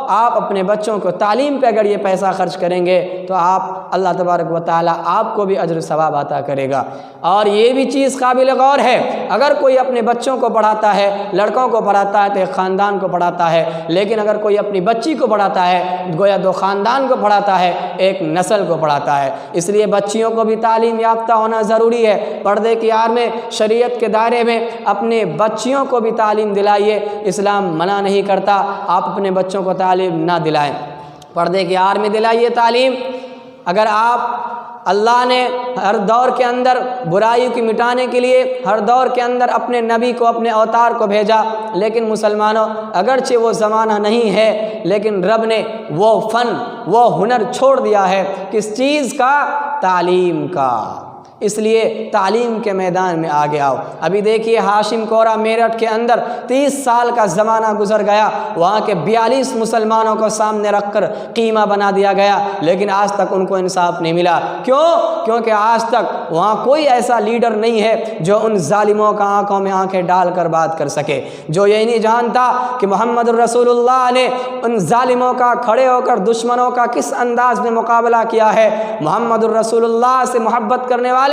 آپ اپنے بچوں کو تعلیم پہ اگر یہ پیسہ خرچ کریں گے تو آپ اللہ تبارک و تعالیٰ آپ کو بھی اجر ثواب عطا کرے گا۔ اور یہ بھی چیز قابل غور ہے، اگر کوئی اپنے بچوں کو پڑھاتا ہے، لڑکوں کو پڑھاتا ہے تو ایک خاندان کو پڑھاتا ہے، لیکن اگر کوئی اپنی بچی کو پڑھاتا ہے گویا دو خاندان کو پڑھاتا ہے، ایک نسل کو پڑھاتا ہے۔ اس لیے بچیوں کو بھی تعلیم یافتہ ہونا ضروری ہے۔ پردے کی آڑ میں، شریعت کے دائرے میں اپنے بچیوں کو بھی تعلیم دلائیے، اسلام منع نہیں کرتا آپ اپنے بچوں کو تعلیم نہ دلائیں، پردے کی آڑ میں دلائیے تعلیم۔ اگر اللہ نے ہر دور کے اندر برائی کی مٹانے کے لیے ہر دور کے اندر اپنے نبی کو، اپنے اوتار کو بھیجا، لیکن مسلمانوں اگرچہ وہ زمانہ نہیں ہے لیکن رب نے وہ فن، وہ ہنر چھوڑ دیا ہے، کس چیز کا؟ تعلیم کا۔ اس لیے تعلیم کے میدان میں آگے آؤ۔ ابھی دیکھیے ہاشم کورہ میرٹھ کے اندر 30 سال کا زمانہ گزر گیا، وہاں کے 42 مسلمانوں کو سامنے رکھ کر قیمہ بنا دیا گیا، لیکن آج تک ان کو انصاف نہیں ملا۔ کیوں؟ کیونکہ آج تک وہاں کوئی ایسا لیڈر نہیں ہے جو ان ظالموں کا آنکھوں میں آنکھیں ڈال کر بات کر سکے، جو یہ نہیں جانتا کہ محمد الرسول اللہ نے ان ظالموں کا کھڑے ہو کر دشمنوں کا کس انداز میں مقابلہ کیا ہے۔ محمد الرسول اللہ سے محبت کرنے والے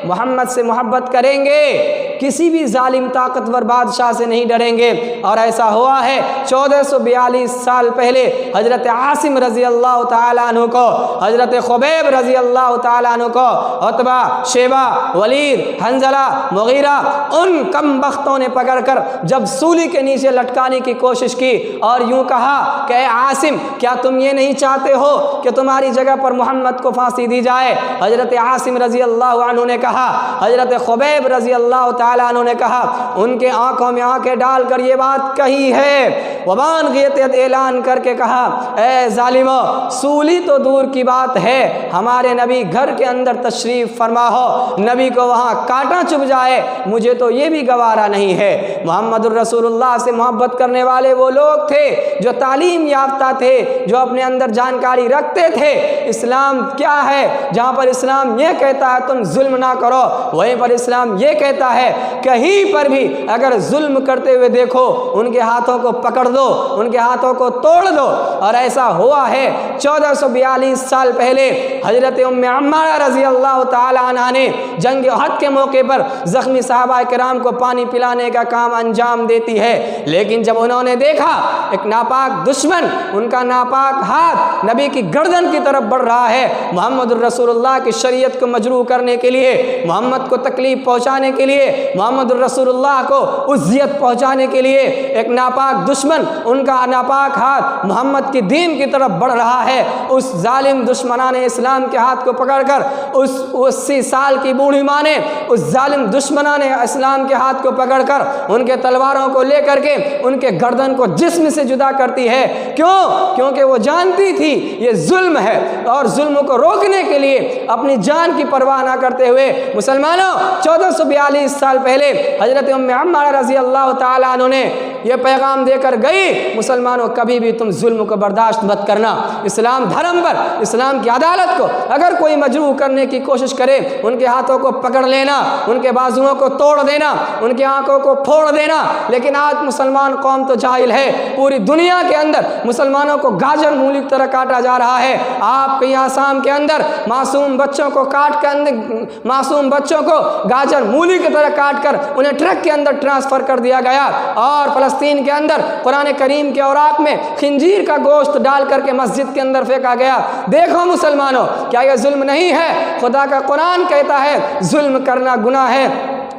محمد سے محبت کریں گے، کسی بھی ظالم طاقتور بادشاہ سے نہیں ڈریں گے۔ اور ایسا ہوا ہے 1442 سال پہلے حضرت عاصم رضی اللہ تعالیٰ عنہ کو، حضرت خبیب رضی اللہ تعالیٰ عنہ کو، عتبہ، شیبہ، ولید، حنظلہ، مغیرہ، ان کم بختوں نے پکڑ کر جب سولی کے نیچے لٹکانے کی کوشش کی اور یوں کہا کہ اے عاصم، کیا تم یہ نہیں چاہتے ہو کہ تمہاری جگہ پر محمد کو پھانسی دی جائے؟ حضرت عاصم رضی اللہ عنہ نے کہا، حضرت خبیب رضی اللہ تعالیٰ عنہ نے کہا، ان کے آنکھوں میں آنکھیں ڈال کر یہ بات کہی ہے، وبان غیت اعلان کر کے کہا، اے ظالمو، سولی تو دور کی بات ہے، ہمارے نبی گھر کے اندر تشریف فرما ہو، نبی کو وہاں کانٹا چبھ جائے، مجھے تو یہ بھی گوارا نہیں ہے۔ محمد الرسول اللہ سے محبت کرنے والے وہ لوگ تھے جو تعلیم یافتہ تھے، جو اپنے اندر جانکاری رکھتے تھے اسلام کیا ہے۔ جہاں پر اسلام یہ کہتا ہے تم ظلم نہ کرو، وہیں پر اسلام یہ کہتا ہے کہیں پر بھی اگر ظلم کرتے ہوئے دیکھو ان کے ہاتھوں کو پکڑ دو، ان کے ہاتھوں کو توڑ دو۔ اور ایسا ہوا ہے 1442 سال پہلے حضرت ام عمارہ رضی اللہ تعالی عنہ نے جنگ احد کے موقع پر زخمی صحابہ کرام کو پانی پلانے کا کام انجام دیتی ہے، لیکن جب انہوں نے دیکھا ایک ناپاک دشمن، ان کا ناپاک ہاتھ نبی کی گردن کی طرف بڑھ رہا ہے، محمد الرسول اللہ کی شریعت کو مجروح کرنے کے لیے، محمد کو تکلیف پہنچانے کے لیے، محمد الرسول اللہ کو اذیت پہنچانے کے لیے، ایک ناپاک دشمن، ان کا ناپاک ہاتھ محمد کی دین کی طرف بڑھ رہا ہے، اس ظالم دشمنان اسلام کے ہاتھ کو پکڑ کر اس 80 سال کی بوڑھی ماں نے اس ظالم دشمنان اسلام کے ہاتھ کو پکڑ کر ان کے تلواروں کو لے کر کے ان کے گردن کو جسم سے جدا کرتی ہے۔ کیوں؟ کیونکہ وہ جانتی تھی یہ ظلم ہے، اور ظلم کو روکنے کے لیے اپنی جان کی پرواہ نہ کرتے ہوئے مسلمانوں 1442 سال پہلے حضرت ام عمارہ رضی اللہ تعالیٰ عنہ نے یہ پیغام دے کر گئی، مسلمانوں کبھی بھی تم ظلم کو برداشت مت کرنا، اسلام دھرم پر، اسلام کی عدالت کو اگر کوئی مجروح کرنے کی کوشش کرے ان کے ہاتھوں کو پکڑ لینا، ان کے بازوؤں کو توڑ دینا، ان کی آنکھوں کو پھوڑ دینا۔ لیکن آج مسلمان قوم تو جاہل ہے، پوری دنیا کے اندر مسلمانوں کو گاجر مولی کی طرح کاٹا جا رہا ہے۔ آپ کے یہاں آسام کے اندر معصوم بچوں کو کاٹ کے اندر معصوم بچوں کو گاجر مولی کی طرح کاٹ کر انہیں ٹرک کے اندر ٹرانسفر کر دیا گیا، اور فلسطین کے اندر قرآن کریم کے اوراق میں خنزیر کا گوشت ڈال کر کے مسجد کے اندر پھینکا گیا۔ دیکھو مسلمانوں، کیا یہ ظلم نہیں ہے؟ خدا کا قرآن کہتا ہے ظلم کرنا گناہ ہے،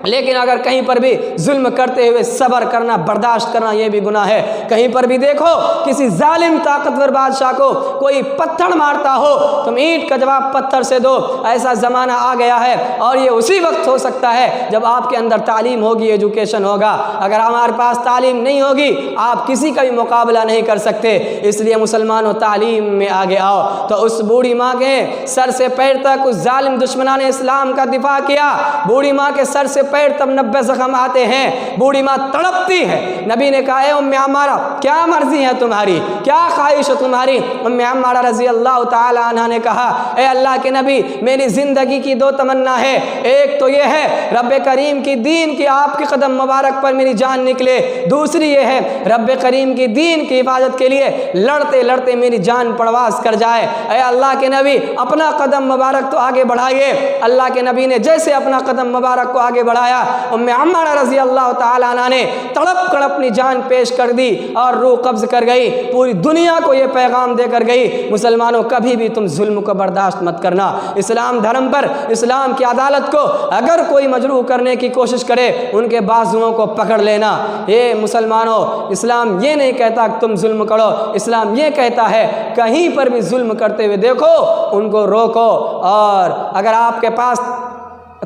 لیکن اگر کہیں پر بھی ظلم کرتے ہوئے صبر کرنا، برداشت کرنا، یہ بھی گناہ ہے۔ کہیں پر بھی دیکھو کسی ظالم طاقتور بادشاہ کو کوئی پتھر مارتا ہو، تم اینٹ کا جواب پتھر سے دو۔ ایسا زمانہ آ گیا ہے، اور یہ اسی وقت ہو سکتا ہے جب آپ کے اندر تعلیم ہوگی، ایجوکیشن ہوگا۔ اگر ہمارے پاس تعلیم نہیں ہوگی آپ کسی کا بھی مقابلہ نہیں کر سکتے۔ اس لیے مسلمانوں تعلیم میں آگے آؤ۔ تو اس بوڑھی ماں کے سر سے پیر تک اس ظالم دشمنان اسلام کا دفاع کیا، بوڑھی ماں کے سر سے پیٹ تب 90 زخم آتے ہیں، بوڑھی ماں تڑپتی ہے۔ نبی نے کہا اے ام عمارہ کیا مرضی ہے تمہاری، کیا خواہش ہے تمہاری؟ ام عمارہ رضی اللہ تعالی عنہ نے کہا اے اللہ کے نبی میری زندگی کی 2 تمنا ہے، ایک تو یہ ہے رب کریم کی دین کی آپ کے قدم مبارک پر میری جان نکلے، دوسری یہ ہے رب کریم کی دین کی حفاظت کے لیے لڑتے لڑتے میری جان پرواز کر جائے۔ اے اللہ کے نبی اپنا قدم مبارک تو آگے بڑھائیے۔ اللہ کے نبی نے جیسے اپنا قدم مبارک کو آگے بڑھایا، ام عمارہ رضی اللہ تعالیٰ عنہ نے تڑپ کر اپنی جان پیش کر دی اور روح قبض کر گئی، پوری دنیا کو یہ پیغام دے کر گئی مسلمانوں کبھی بھی تم ظلم کو برداشت مت کرنا۔ اسلام دھرم پر، اسلام کی عدالت کو اگر کوئی مجروح کرنے کی کوشش کرے ان کے بازوؤں کو پکڑ لینا۔ یہ مسلمانوں اسلام یہ نہیں کہتا کہ تم ظلم کرو، اسلام یہ کہتا ہے کہیں پر بھی ظلم کرتے ہوئے دیکھو ان کو روکو، اور اگر آپ کے پاس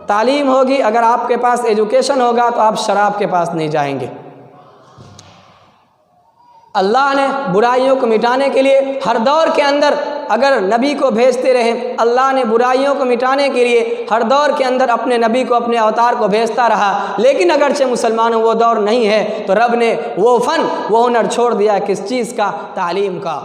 تعلیم ہوگی، اگر آپ کے پاس ایجوکیشن ہوگا تو آپ شراب کے پاس نہیں جائیں گے۔ اللہ نے برائیوں کو مٹانے کے لیے ہر دور کے اندر اگر نبی کو بھیجتے رہے، اللہ نے برائیوں کو مٹانے کے لیے ہر دور کے اندر اپنے نبی کو، اپنے اوتار کو بھیجتا رہا، لیکن اگرچہ مسلمانوں وہ دور نہیں ہے تو رب نے وہ فن، وہ ہنر چھوڑ دیا کس چیز کا؟ تعلیم کا۔